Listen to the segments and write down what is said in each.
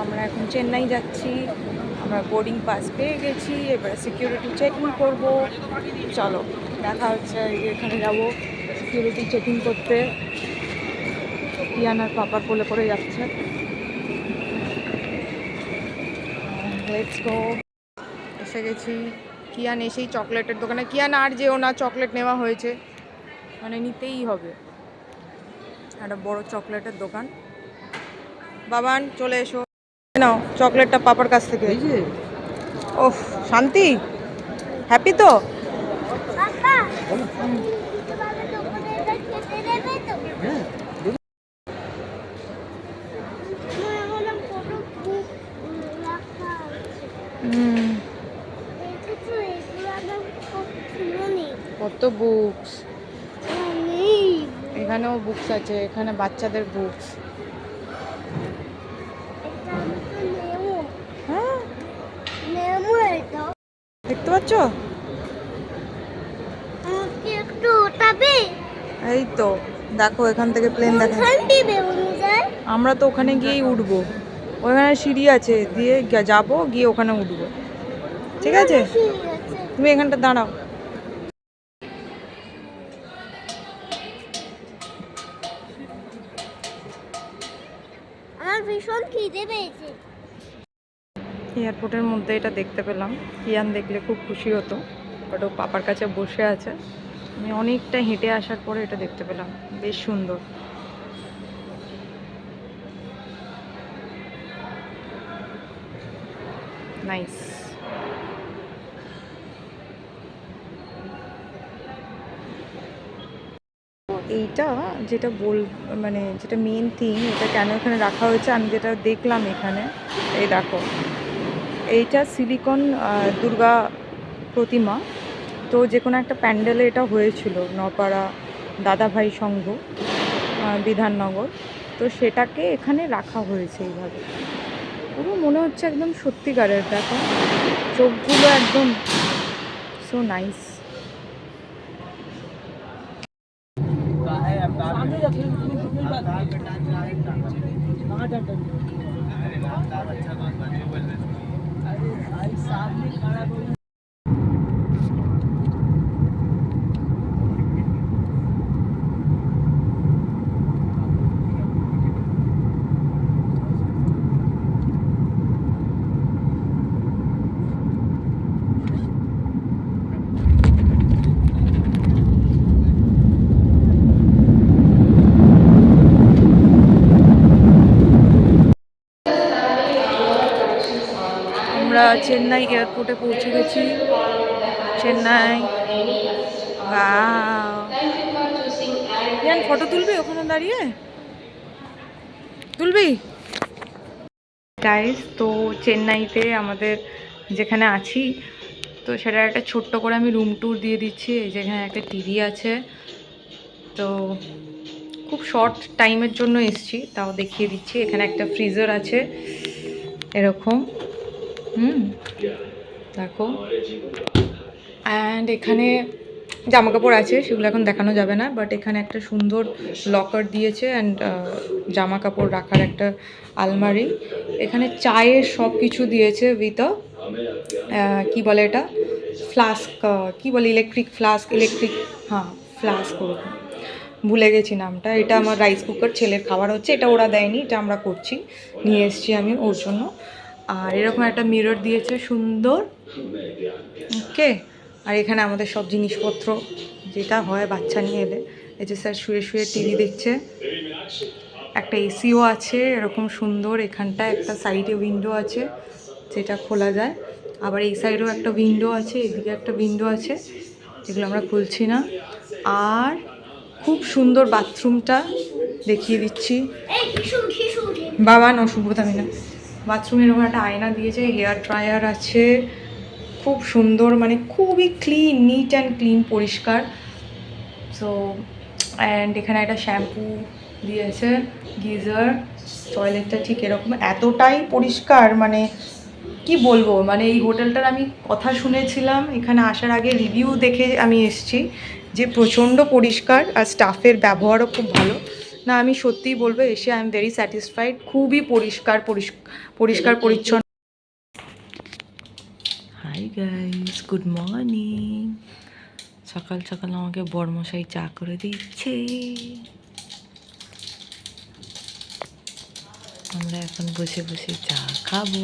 আমরা এখন চেন্নাই যাচ্ছি। আমরা বোর্ডিং পাস পেয়ে গেছি, এবারে সিকিউরিটি চেকিং করব। চলো দেখা হচ্ছে, এখানে যাব সিকিউরিটি চেকিং করতে। কিয়ানার পাপার কোলে করে যাচ্ছে। Let's go. এসে গেছি। কিয়ান এসেই চকলেটের দোকানে, কিয়ান আর যেও না, চকলেট নেওয়া হয়েছে, মানে নিতেই হবে। একটা বড় চকলেটের দোকান। বাবান চলে এসো, নাও চকলেটটা পাপার কাছ থেকে। ওহ শান্তি, হ্যাপি তো? কত বুকস, এখানেও বুকস আছে, এখানে বাচ্চাদের বুকস। হ্যাঁ দেখতে পাচ্ছ? এই তো দেখো, এখান থেকে প্লেন দেখা। আমরা তো ওখানে গিয়েই উঠবো, ওখানে সিঁড়ি আছে, দিয়ে যাবো, গিয়ে ওখানে উঠবো। ঠিক আছে, তুমি এখানটা দাঁড়াও। আমার ভীষণ খিদে পেয়েছে। এয়ারপোর্টের মধ্যে এটা দেখতে পেলাম। কিয়ান দেখলে খুব খুশি হতো, বাট ও পাপার কাছে বসে আছে। আমি অনেকটা হেঁটে আসার পরে এটা দেখতে পেলাম, বেশ সুন্দর। নাইস। এইটা যেটা মানে যেটা মেন থিং, এটা কেন এখানে রাখা হয়েছে আমি যেটা দেখলাম এখানে, এই দেখো, এইটা সিলিকন দুর্গা প্রতিমা। তো যে কোনো একটা প্যান্ডেলে এটা হয়েছিল, নপাড়া দাদাভাই সংঘ, বিধাননগর। তো সেটাকে এখানে রাখা হয়েছে এইভাবে। পুরো মনে হচ্ছে একদম সত্যিকারের, দেখো চোখগুলো একদম সো নাইস। আমরা চেন্নাই এয়ারপোর্টে পৌঁছে গেছি। চেন্নাই, ফটো তুলবি ওখানে দাঁড়িয়ে? তুলবি গাইস? তো চেন্নাইতে আমাদের যেখানে আছি, তো সেটা একটা ছোট্ট করে আমি রুম ট্যুর দিয়ে দিচ্ছি। এই যেখানে একটা টিভি আছে, তো খুব শর্ট টাইমের জন্য এসছি, তাও দেখিয়ে দিচ্ছি। এখানে একটা ফ্রিজার আছে এরকম, দেখো। অ্যান্ড এখানে জামা কাপড় আছে, সেগুলো এখন দেখানো যাবে না, বাট এখানে একটা সুন্দর লকার দিয়েছে অ্যান্ড জামা কাপড় রাখার একটা আলমারি। এখানে চায়ের সব কিছু দিয়েছে উইথ কী বলে এটা, ফ্লাস্ক, কী বলে, ইলেকট্রিক ফ্লাস্ক, হ্যাঁ ফ্লাস্ক, ওরকম ভুলে গেছি নামটা। এটা আমার রাইস কুকার, ছেলের খাবার হচ্ছে, এটা ওরা দেয়নি, এটা আমরা করছি, নিয়ে এসেছি আমি ওর জন্য। আর এরকম একটা মিরর দিয়েছে সুন্দর, ওকে। আর এখানে আমাদের সব জিনিসপত্র যেটা হয় বাচ্চা নিয়ে এলে। এই যে স্যার শুয়ে শুয়ে টিভি দেখছে, একটা এসিও আছে এরকম সুন্দর। এখানটায় একটা সাইডে উইন্ডো আছে যেটা খোলা যায়, আবার এই সাইডেও একটা উইন্ডো আছে, এদিকে একটা উইন্ডো আছে, যেগুলো আমরা খুলছি না। আর খুব সুন্দর বাথরুমটা দেখিয়ে দিচ্ছি। বাবা অসুবিধা না, বাথরুমের ওখানে একটা আয়না দিয়েছে, হেয়ার ড্রায়ার আছে, খুব সুন্দর, মানে খুবই ক্লিন, নিট অ্যান্ড ক্লিন, পরিষ্কার। সো অ্যান্ড এখানে একটা শ্যাম্পু দিয়েছে, গিজার, টয়লেটটা ঠিক এরকম, এতটাই পরিষ্কার, মানে কি বলবো। মানে এই হোটেলটার আমি কথা শুনেছিলাম, এখানে আসার আগে রিভিউ দেখে আমি এসেছি যে প্রচণ্ড পরিষ্কার, আর স্টাফের ব্যবহারও খুব ভালো। না আমি সত্যিই বলবো এসে আই এম ভেরি স্যাটিসফাইড, খুবই পরিষ্কার পরিচ্ছন্ন। Hi guys, good morning. সকাল সকাল আমাকে বড়মশাই চা করে দিচ্ছে। আমরা এখন বসে বসে চা খাবো।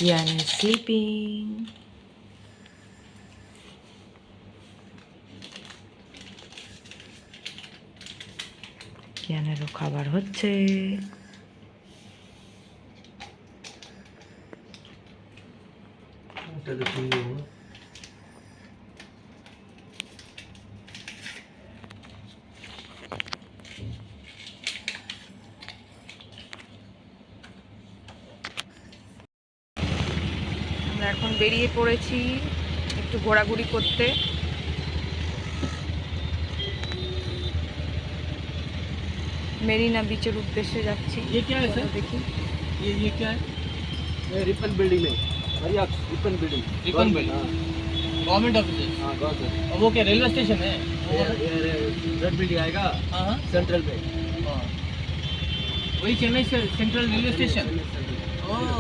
ইয়ান ইজ স্লিপিং। ইয়ানেরও খাবার হচ্ছে। আমরা এখন বেরিয়ে পড়েছি একটু ঘোরাঘুরি করতে। মেরিনা বিচের উদ্দেশ্যে যাচ্ছি। দেখি ये क्या है? ये रिपन बिल्डिंग में रिपन बिल्डिंग गवर्नमेंट ऑफिस है। हाँ गवर्नमेंट। वो क्या रेलवे स्टेशन है? रेड बिल्डिंग आएगा सेंट्रल पे। वही चेन्नई से सेंट्रल रेलवे स्टेशन। ओह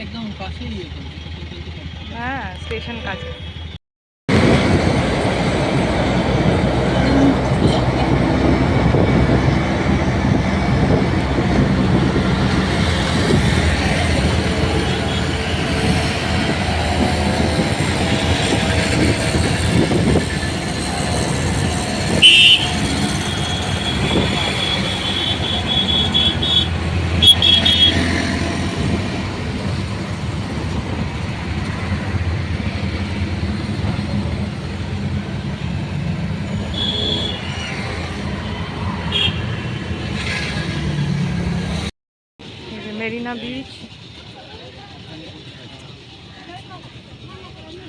एकदम पास ही है। হ্যাঁ স্টেশন কাছে। मेरीना बीच।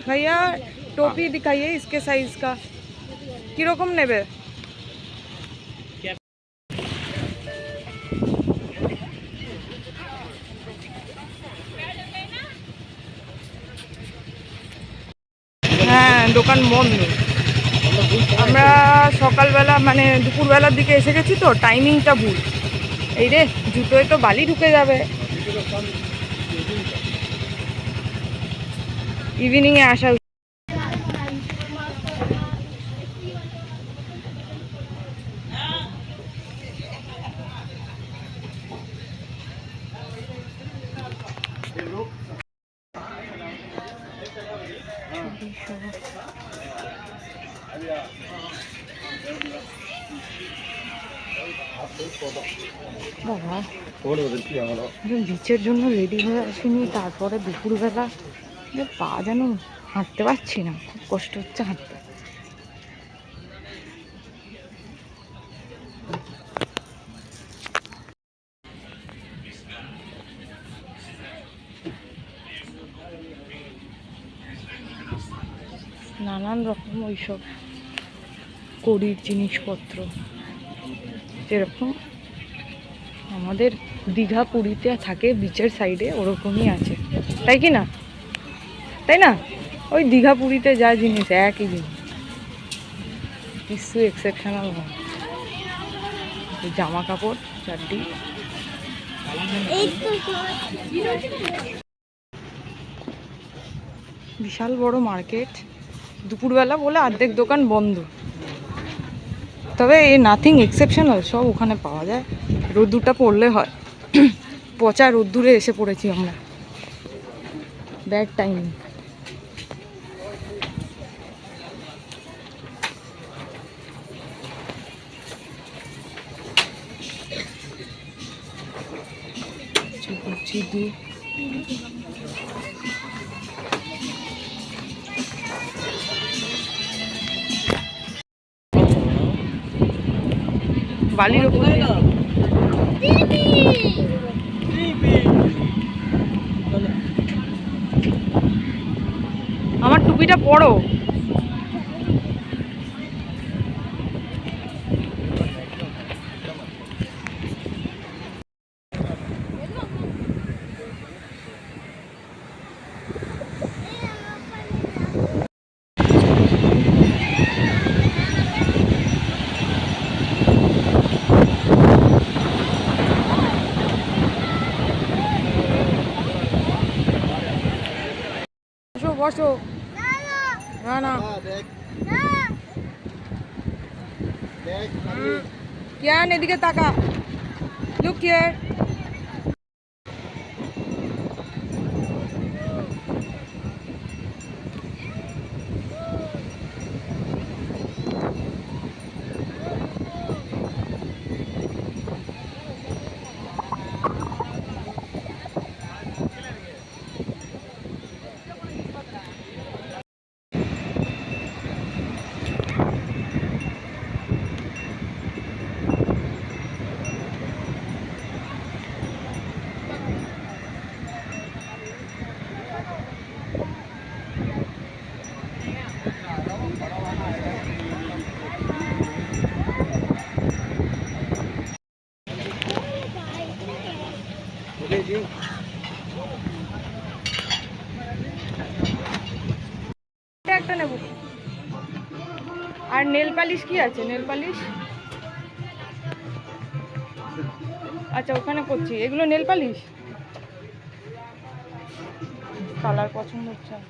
भैया टोपी दिखाइए इसके साइज का किरकम नेबे। হ্যাঁ দোকান বন্ধ। আমরা সকালবেলা মানে দুপুরবেলার দিকে এসে গেছি তো, টাইমিংটা ভুল। এই রে জুতোয় তো বালি ঢুকে যাবে। ইভিনিংয়ে আসা বাবা বিচের জন্য রেডি হয়ে আসিনি, তারপরে দুপুরবেলা পা যেন হাঁটতে পারছি না, খুব কষ্ট হচ্ছে হাঁটতে। নানান রকম ওইসব কড়ির জিনিসপত্র, যেরকম আমাদের দীঘা পুরীতে থাকে বিচের সাইডে ওরকমই আছে, তাই কি না? তাই না? ওই দীঘা পুরীতে যা জিনিস একই জিনিস, কিছু এক্সেপশনাল নয়। জামা কাপড় চারটি। বিশাল বড় মার্কেট, দুপুরবেলা বলে অর্ধেক দোকান বন্ধ, তবে এই নাথিং এক্সেপশনাল, সব ওখানে পাওয়া যায়। রোদ্দুরটা পড়লে হয়। পচা রোদ্দুরে এসে পড়েছি আমরা, ব্যাড টাইমিং। বালির ওপরে আমার টুপিটা পরো। বসো। না না কিয়ান এদিকে তাকা, লুক হিয়ার। ओके जी। এটা একটা নেব। আর নেল পালিশ কি আছে? নেল পালিশ আচ্ছা ওখানে করছি। এগুলো নেল পালিশ, কালার পছন্দ হচ্ছে না।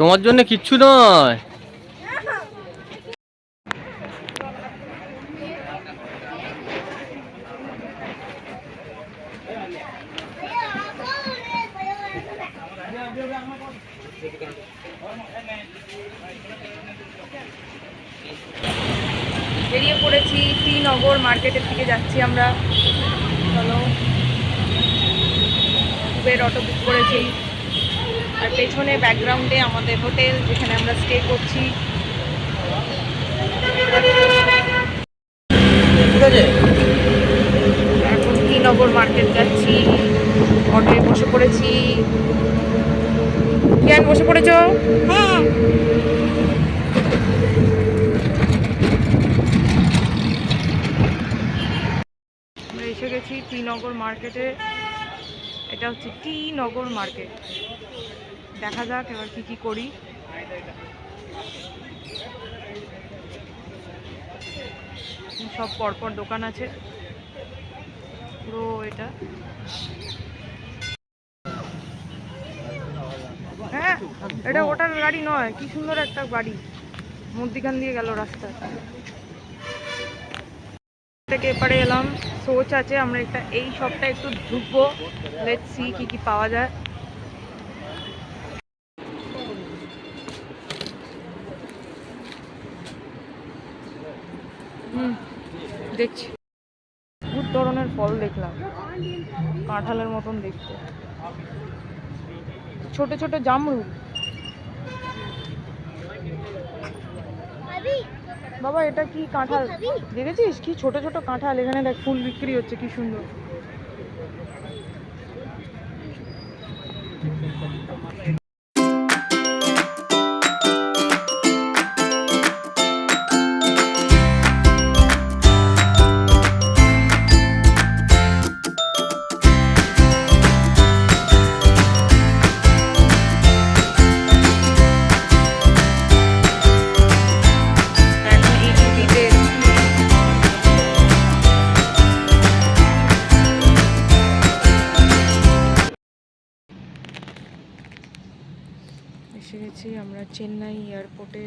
তোমার জন্য কিচ্ছু নয়। বেরিয়ে পড়েছি, শ্রীনগর মার্কেটের দিকে যাচ্ছি আমরা। চলো, উবের অটো বুক করেছি। আর পেছনে ব্যাকগ্রাউন্ডে আমাদের হোটেল, যেখানে আমরা স্টে করছি। এখন শ্রীনগর মার্কেট যাচ্ছি, অটোয় বসে পড়েছি। কিয়ান বসে পড়েছ? হ্যাঁ। আমরা এসে গেছি শ্রীনগর মার্কেটে। এটা হচ্ছে শ্রীনগর মার্কেট। দেখা যাক এবার কি কি করি। সব পরপর দোকান আছে পুরো। এটা হ্যাঁ, এটা ওটার গাড়ি নয়। কি সুন্দর একটা গাড়ি, মধ্যিখান দিয়ে গেল রাস্তা থেকে। এপারে এলাম, সোচ আছে আমরা একটা এই শপটা একটু ঢুকবো। লেটস সি কি কি পাওয়া যায়। দেখছি বহুত ধরনের ফল দেখলাম, কাঁঠালের মতন দেখতে। ছোট ছোট জামরুল। বাবা এটা কি কাঁঠাল দেখেছিস? কি ছোট ছোট কাঁঠাল। এখানে দেখ ফুল বিক্রি হচ্ছে, কি সুন্দর। এসে গেছি আমরা চেন্নাই এয়ারপোর্টে।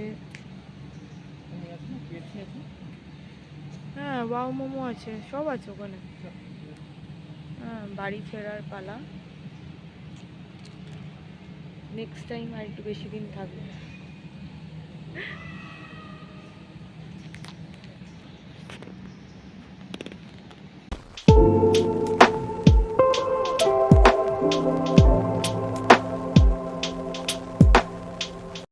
হ্যাঁ, ওয়াও মোমো আছে, সব আছে ওখানে। হ্যাঁ, বাড়ি ফেরার পালা। নেক্সট টাইম আর একটু বেশি দিন থাকবো।